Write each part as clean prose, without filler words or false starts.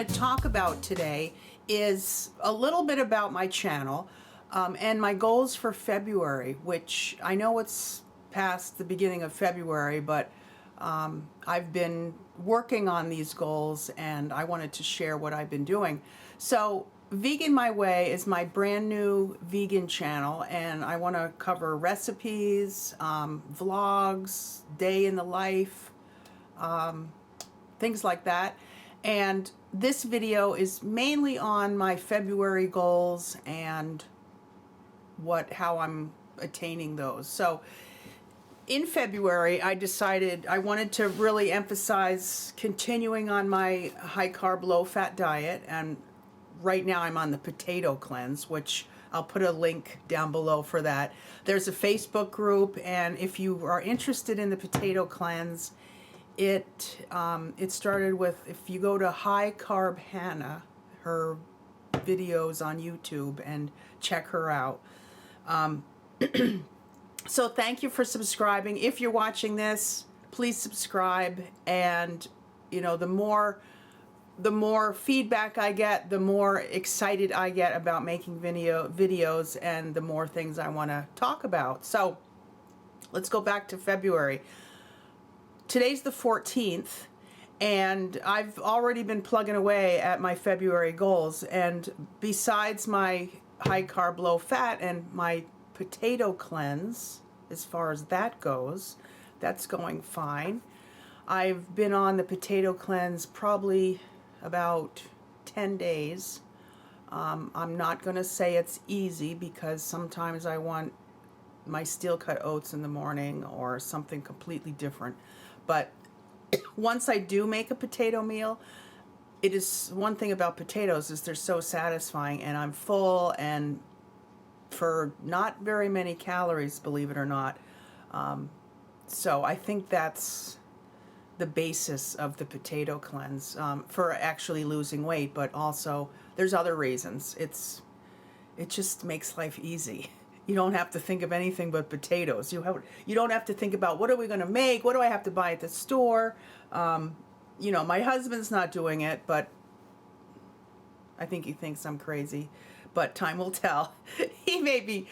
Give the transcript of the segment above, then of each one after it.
to talk about today is a little bit about my channel and my goals for February, which I know it's past the beginning of February, but I've been working on these goals and I wanted to share what I've been doing. So Vegan My Way is my brand new vegan channel, and I want to cover recipes, vlogs, day in the life, things like that. And this video is mainly on my February goals and how I'm attaining those. So in February, I decided I wanted to really emphasize continuing on my high carb, low fat diet. And right now I'm on the potato cleanse, which I'll put a link down below for that. There's a Facebook group, and if you are interested in the potato cleanse, it started with, if you go to High Carb Hannah, her videos on YouTube, and check her out. So thank you for subscribing. If you're watching this, please subscribe. And you know, the more feedback I get, the more excited I get about making videos and the more things I want to talk about. So let's go back to February. Today's the 14th, and I've already been plugging away at my February goals. And besides my high carb, low fat and my potato cleanse, as far as that goes, that's going fine. I've been on the potato cleanse probably about 10 days. I'm not going to say it's easy, because sometimes I want my steel cut oats in the morning or something completely different. But once I do make a potato meal, it is one thing about potatoes is they're so satisfying, and I'm full, and for not very many calories, believe it or not. So I think that's the basis of the potato cleanse, for actually losing weight, but also there's other reasons. It just makes life easy. You don't have to think of anything but potatoes. You don't have to think about, what are we going to make? What do I have to buy at the store? You know, my husband's not doing it, but I think he thinks I'm crazy. But time will tell. He may be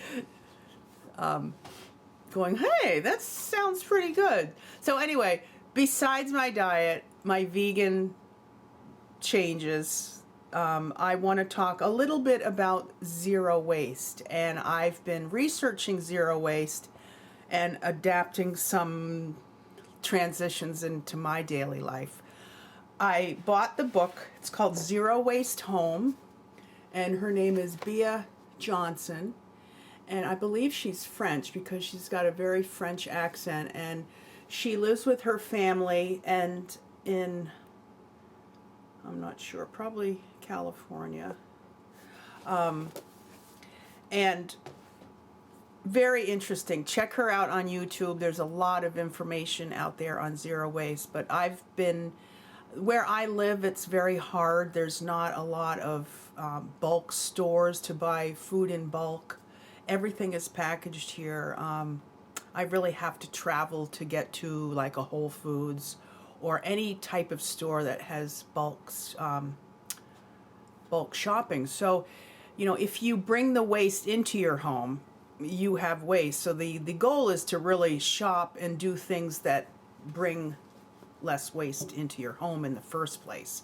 going, hey, that sounds pretty good. So anyway, besides my diet, my vegan changes, I want to talk a little bit about zero waste. And I've been researching zero waste and adapting some transitions into my daily life. I bought the book. It's called Zero Waste Home, and her name is Bea Johnson. And I believe she's French, because she's got a very French accent, and she lives with her family and in, I'm not sure, probably California. And very interesting. Check her out on YouTube. There's a lot of information out there on zero waste, but where I live, it's very hard. There's not a lot of bulk stores to buy food in bulk. Everything is packaged here. I really have to travel to get to like a Whole Foods or any type of store that has bulk shopping. So, you know, if you bring the waste into your home, you have waste. So the goal is to really shop and do things that bring less waste into your home in the first place.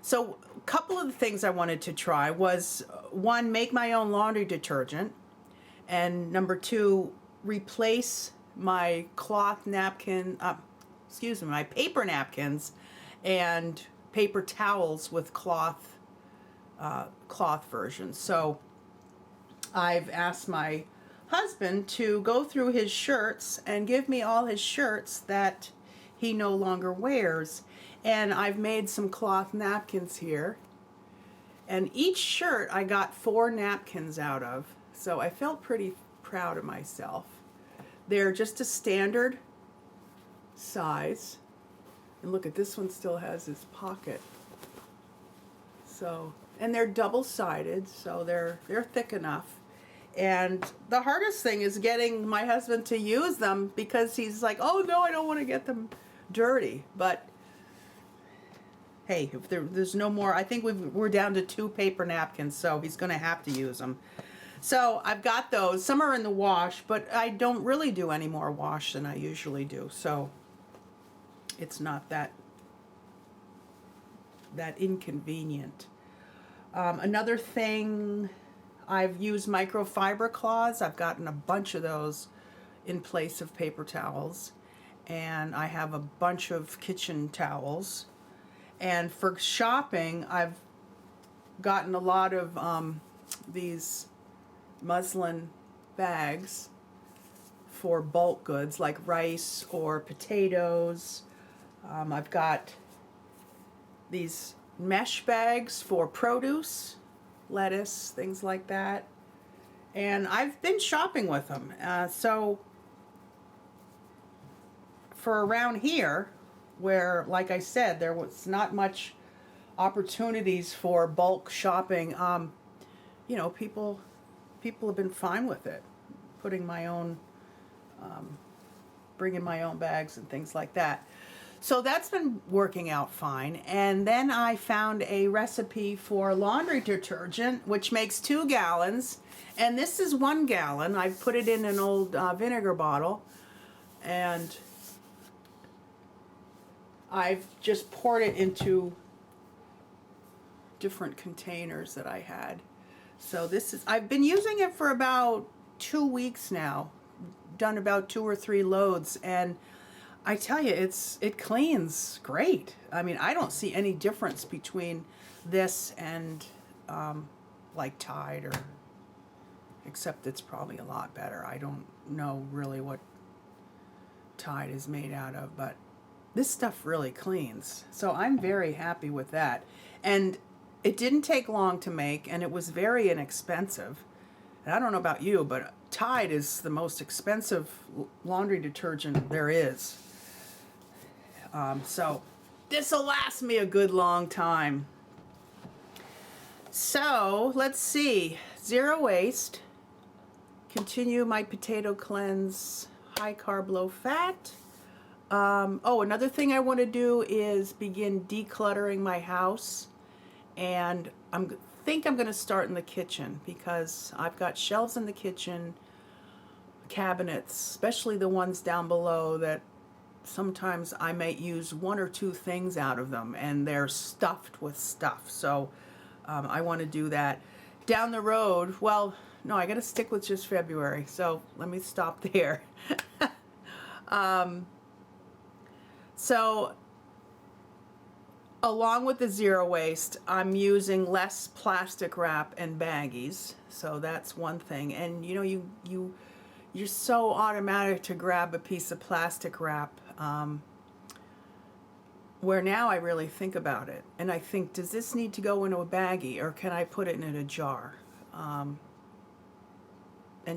So a couple of the things I wanted to try was, one, make my own laundry detergent, and number two, replace my my paper napkins and paper towels with cloth versions. So I've asked my husband to go through his shirts and give me all his shirts that he no longer wears. And I've made some cloth napkins here. And each shirt I got 4 napkins out of. So I felt pretty proud of myself. They're just a standard size. And look at this one, still has this pocket. So, and they're double-sided, so they're thick enough. And the hardest thing is getting my husband to use them, because he's like, oh no, I don't want to get them dirty. But hey, if there's no more, I think we're down to 2 paper napkins, so he's going to have to use them. So I've got those. Some are in the wash, but I don't really do any more wash than I usually do. So it's not that inconvenient. Another thing, I've used microfiber cloths. I've gotten a bunch of those in place of paper towels. And I have a bunch of kitchen towels. And for shopping, I've gotten a lot of these muslin bags for bulk goods like rice or potatoes. I've got these mesh bags for produce, lettuce, things like that. And I've been shopping with them. So for around here, where, like I said, there was not much opportunities for bulk shopping, you know, people have been fine with it, putting my own, bringing my own bags and things like that. So that's been working out fine. And then I found a recipe for laundry detergent, which makes 2 gallons. And this is 1 gallon. I put it in an old vinegar bottle. And I've just poured it into different containers that I had. So this is, I've been using it for about 2 weeks now, done about 2 or 3 loads, and I tell you, it cleans great. I mean, I don't see any difference between this and like Tide, or except it's probably a lot better. I don't know really what Tide is made out of, but this stuff really cleans. So I'm very happy with that. And it didn't take long to make, and it was very inexpensive. And I don't know about you, but Tide is the most expensive laundry detergent there is. So this will last me a good long time. So let's see. Zero waste. Continue my potato cleanse. High carb, low fat. Oh, another thing I want to do is begin decluttering my house. And I think I'm going to start in the kitchen, because I've got shelves in the kitchen, cabinets, especially the ones down below, that sometimes I might use 1 or 2 things out of them, and they're stuffed with stuff. So I want to do that. Down the road, well, no, I got to stick with just February, so let me stop there. So along with the zero waste, I'm using less plastic wrap and baggies. So that's one thing. And you know, you're so automatic to grab a piece of plastic wrap, where now I really think about it. And I think, does this need to go into a baggie, or can I put it in a jar and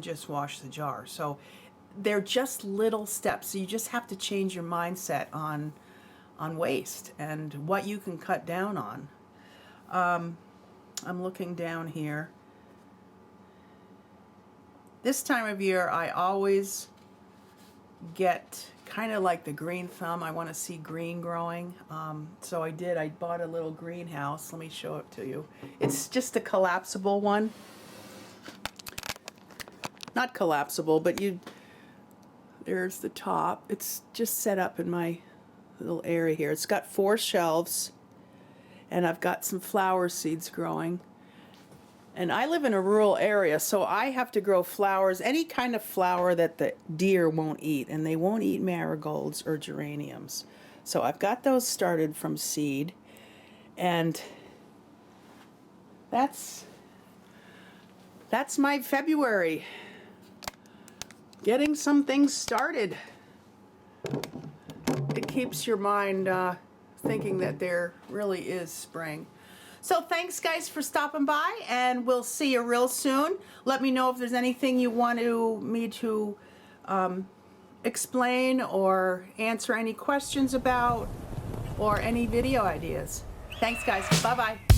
just wash the jar? So they're just little steps. So you just have to change your mindset on waste and what you can cut down on. I'm looking down here. This time of year, I always get kind of like the green thumb. I want to see green growing. So I bought a little greenhouse. Let me show it to you. It's just a collapsible one. Not collapsible, but there's the top. It's just set up in my little area here. It's got 4 shelves, and I've got some flower seeds growing. And I live in a rural area, so I have to grow flowers, any kind of flower that the deer won't eat, and they won't eat marigolds or geraniums. So I've got those started from seed, and that's my February. Getting some things started. It keeps your mind thinking that there really is spring. So thanks, guys, for stopping by, and we'll see you real soon. Let me know if there's anything you want me to explain or answer any questions about, or any video ideas. Thanks, guys. Bye-bye.